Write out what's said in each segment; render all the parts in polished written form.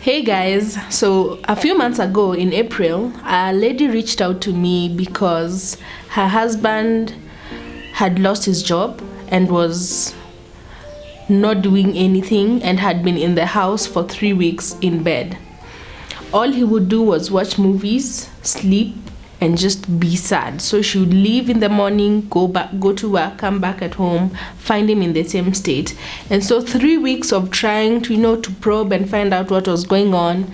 Hey guys, so a few months ago in April, a lady reached out to me because her husband had lost his job and was not doing anything and had been in the house for 3 weeks in bed. All he would do was watch movies, sleep, and just be sad. So she would leave in the morning, go to work, come back at home, find him in the same state. And so 3 weeks of trying to probe and find out what was going on,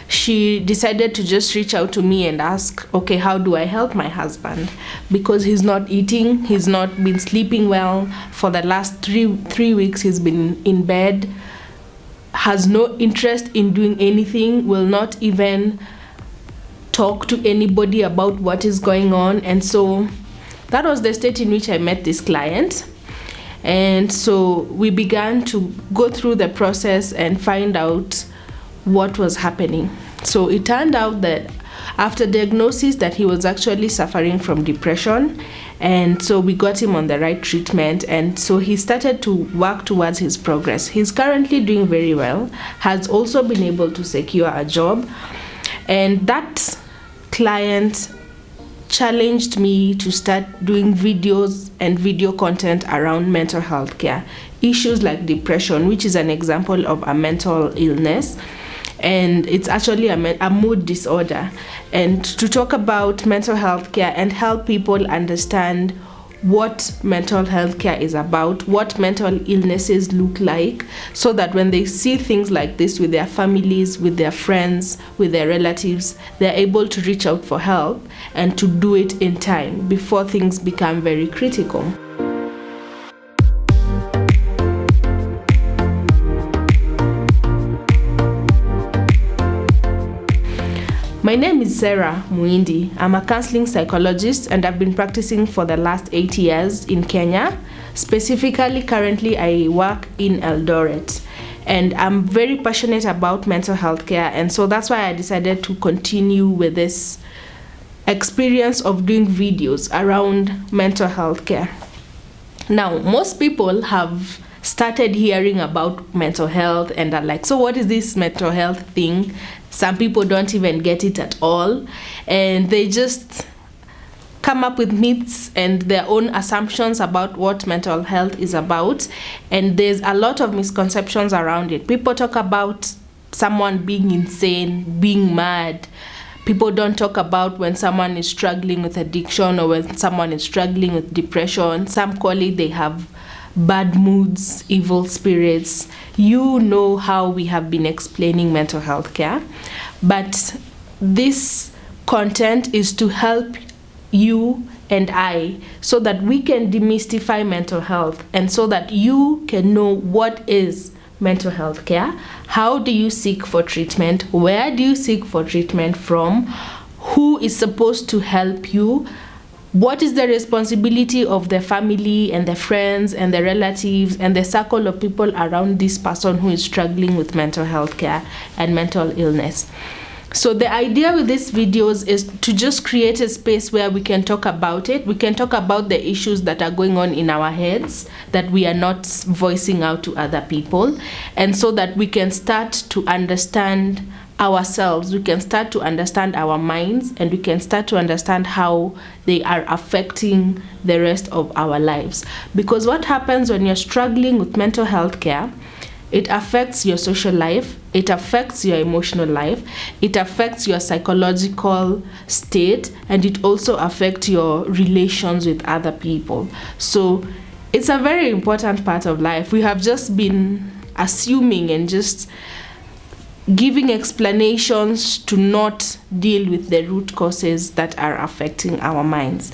she decided to just reach out to me and ask, okay, how do I help my husband? Because he's not eating, he's not been sleeping well. For the last three weeks, he's been in bed, has no interest in doing anything, will not even talk to anybody about what is going on. And so that was the state in which I met this client. And so we began to go through the process and find out what was happening. So it turned out that after diagnosis that he was actually suffering from depression, and so we got him on the right treatment, and so he started to work towards his progress. He's currently doing very well, has also been able to secure a job, and that client challenged me to start doing videos and video content around mental health care, issues like depression, which is an example of a mental illness, and it's actually a mood disorder, and to talk about mental health care and help people understand what mental health care is about, what mental illnesses look like, so that when they see things like this with their families, with their friends, with their relatives, they're able to reach out for help and to do it in time before things become very critical. My name is Sarah Muindi. I'm a counseling psychologist and I've been practicing for the last 8 years in Kenya. Specifically, currently I work in Eldoret, and I'm very passionate about mental health care, and so that's why I decided to continue with this experience of doing videos around mental health care. Now, most people have started hearing about mental health and are like, so what is this mental health thing? Some people don't even get it at all, and they just come up with myths and their own assumptions about what mental health is about, and there's a lot of misconceptions around it. People talk about someone being insane, being mad. People don't talk about when someone is struggling with addiction or when someone is struggling with depression. Some call it they have bad moods, evil spirits. You know how we have been explaining mental health care, but this content is to help you and I so that we can demystify mental health and so that you can know what is mental health care, how do you seek for treatment, where do you seek for treatment from, who is supposed to help you, what is the responsibility of the family and the friends and the relatives and the circle of people around this person who is struggling with mental health care and mental illness. So the idea with these videos is to just create a space where we can talk about it. We can talk about the issues that are going on in our heads that we are not voicing out to other people, and so that we can start to understand ourselves, we can start to understand our minds, and we can start to understand how they are affecting the rest of our lives. Because what happens when you're struggling with mental health care, it affects your social life, it affects your emotional life, it affects your psychological state, and it also affects your relations with other people. So it's a very important part of life. We have just been assuming and just giving explanations to not deal with the root causes that are affecting our minds.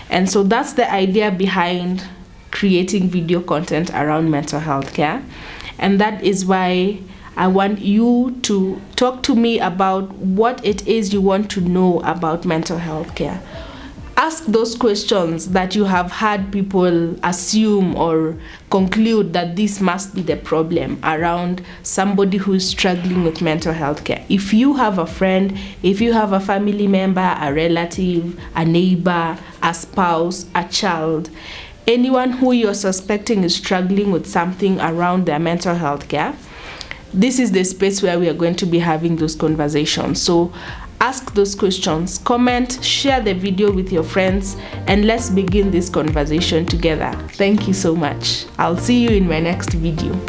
And so that's the idea behind creating video content around mental health care. And that is why I want you to talk to me about what it is you want to know about mental health care. Ask those questions that you have had people assume or conclude that this must be the problem around somebody who is struggling with mental health care. If you have a friend, if you have a family member, a relative, a neighbor, a spouse, a child, anyone who you're suspecting is struggling with something around their mental health care, this is the space where we are going to be having those conversations. So ask those questions, comment, share the video with your friends, and let's begin this conversation together. Thank you so much. I'll see you in my next video.